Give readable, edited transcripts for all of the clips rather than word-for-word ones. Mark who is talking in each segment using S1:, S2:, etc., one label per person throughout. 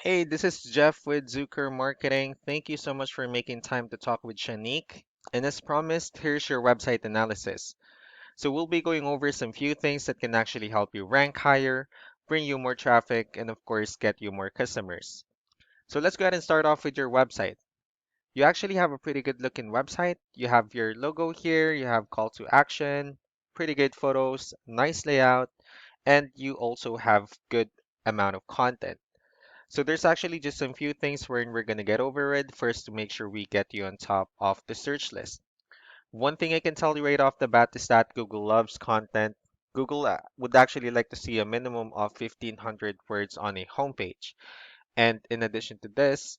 S1: Hey, this is Jeff with Zucker Marketing. Thank you so much for making time to talk with Shanique. And as promised, here's your website analysis. So we'll be going over some few things that can actually help you rank higher, bring you more traffic, and of course, get you more customers. So let's go ahead and start off with your website. You actually have a pretty good looking website. You have your logo here, you have call to action, pretty good photos, nice layout, and you also have good amount of content. So there's actually just some few things we're gonna get over it first to make sure we get you on top of the search list. One thing I can tell you right off the bat is that Google loves content. Google would actually like to see a minimum of 1,500 words on a homepage. And in addition to this,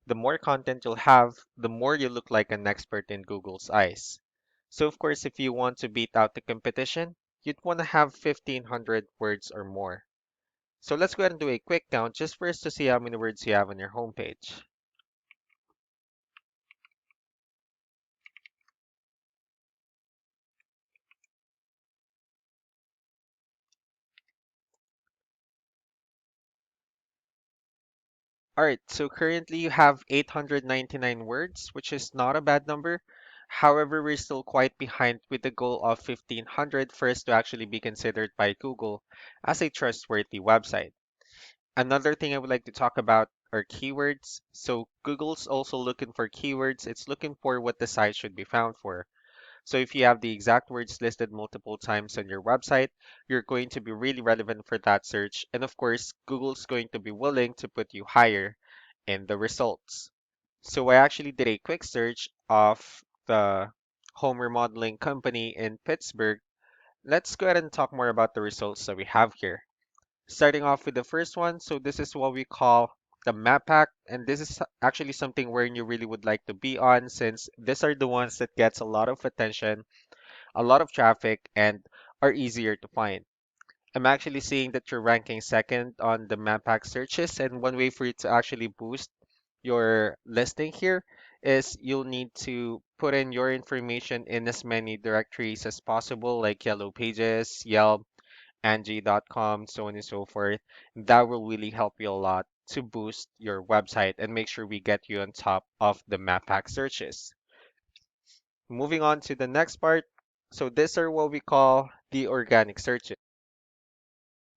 S1: the more content you'll have, the more you look like an expert in Google's eyes. So of course, if you want to beat out the competition, you'd want to have 1,500 words or more. So let's go ahead and do a quick count just for us to see how many words you have on your homepage. All right, so currently you have 899 words, which is not a bad number. However, we're still quite behind with the goal of 1,500 for us to actually be considered by Google as a trustworthy website. Another thing I would like to talk about are keywords. So Google's also looking for keywords. It's looking for what the site should be found for. So if you have the exact words listed multiple times on your website, you're going to be really relevant for that search. And of course, Google's going to be willing to put you higher in the results. So I actually did a quick search of the home remodeling company in Pittsburgh. Let's go ahead and talk more about the results that we have here. Starting off with the first one, so this is what we call the map pack, and this is actually something where you really would like to be on since these are the ones that gets a lot of attention, a lot of traffic, and are easier to find. I'm actually seeing that you're ranking second on the map pack searches, and one way for you to actually boost your listing here is you'll need to put in your information in as many directories as possible, like Yellow Pages, Yelp, Angie.com, so on and so forth. That will really help you a lot to boost your website and make sure we get you on top of the map pack searches. Moving on to the next part. So these are what we call the organic searches.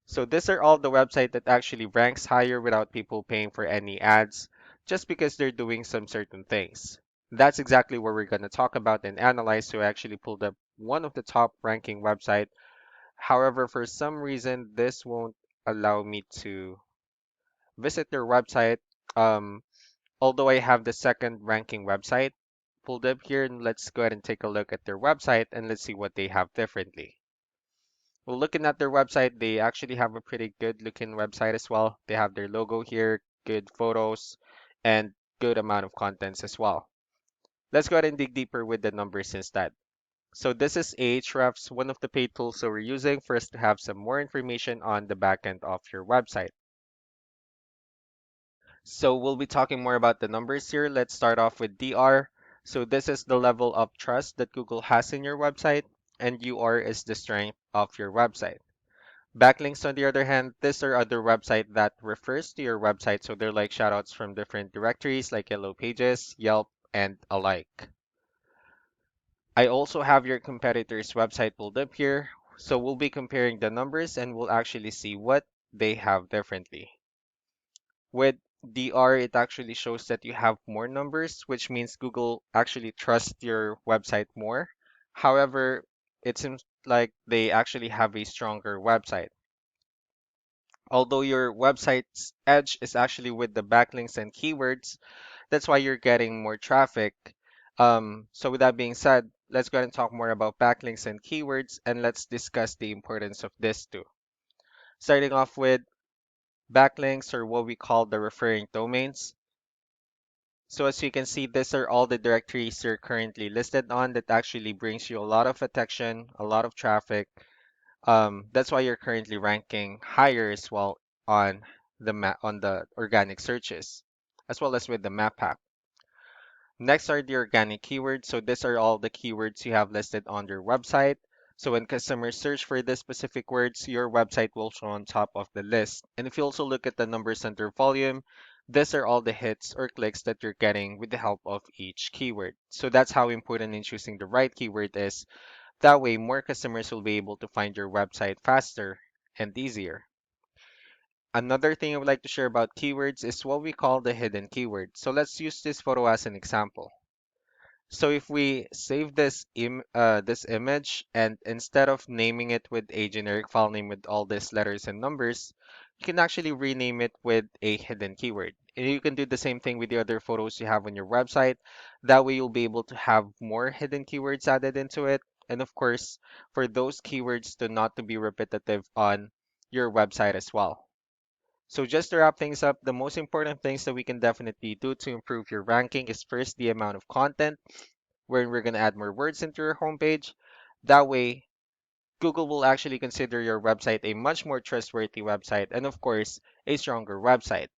S1: So these are all the website that actually ranks higher without people paying for any ads, just because they're doing some certain things. That's exactly what we're going to talk about and analyze. So I actually pulled up one of the top ranking website. However, for some reason, this won't allow me to visit their website. Um, Although I have the second ranking website pulled up here, and let's go ahead and take a look at their website and let's see what they have differently. Well, looking at their website, they actually have a pretty good looking website as well. They have their logo here, good photos, and good amount of contents as well. Let's go ahead and dig deeper with the numbers instead. So this is Ahrefs, one of the paid tools that we're using for us to have some more information on the backend of your website. So we'll be talking more about the numbers here. Let's start off with DR. So this is the level of trust that Google has in your website, and UR is the strength of your website. Backlinks, on the other hand, these are other website that refers to your website, so they're like shoutouts from different directories like Yellow Pages, Yelp, and alike. I also have your competitor's website pulled up here, so we'll be comparing the numbers and we'll actually see what they have differently. With DR, it actually shows that you have more numbers, which means Google actually trusts your website more. However, it seems like they actually have a stronger website. Although your website's edge is actually with the backlinks and keywords, that's why you're getting more traffic. So with that being said, let's go ahead and talk more about backlinks and keywords, and let's discuss the importance of this too. Starting off with backlinks, or what we call the referring domains. So as you can see, these are all the directories you're currently listed on that actually brings you a lot of attention, a lot of traffic. That's why you're currently ranking higher as well on on the organic searches, as well as with the map pack. Next are the organic keywords. So these are all the keywords you have listed on your website. So when customers search for these specific words, your website will show on top of the list. And if you also look at the numbers under volume, These are all the hits or clicks that you're getting with the help of each keyword. So that's how important in choosing the right keyword is. That way, more customers will be able to find your website faster and easier. Another thing I would like to share about keywords is what we call the hidden keyword. So let's use this photo as an example. So if we save this image and instead of naming it with a generic file name with all these letters and numbers, you can actually rename it with a hidden keyword. And you can do the same thing with the other photos you have on your website. That way you'll be able to have more hidden keywords added into it. And of course, for those keywords to not to be repetitive on your website as well. So just to wrap things up, the most important things that we can definitely do to improve your ranking is first the amount of content where we're going to add more words into your homepage. That way, Google will actually consider your website a much more trustworthy website and, of course, a stronger website.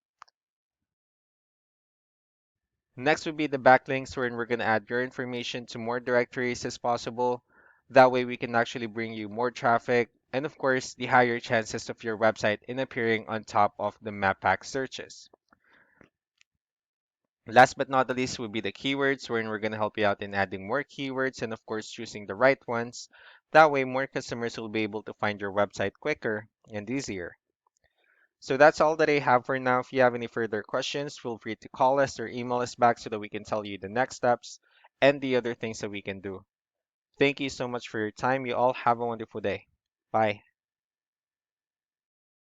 S1: Next would be the backlinks, wherein we're going to add your information to more directories as possible. That way, we can actually bring you more traffic and, of course, the higher chances of your website in appearing on top of the map pack searches. Last but not the least would be the keywords, wherein we're going to help you out in adding more keywords and, of course, choosing the right ones. That way, more customers will be able to find your website quicker and easier. So that's all that I have for now. If you have any further questions, feel free to call us or email us back so that we can tell you the next steps and the other things that we can do. Thank you so much for your time. You all have a wonderful day. Bye.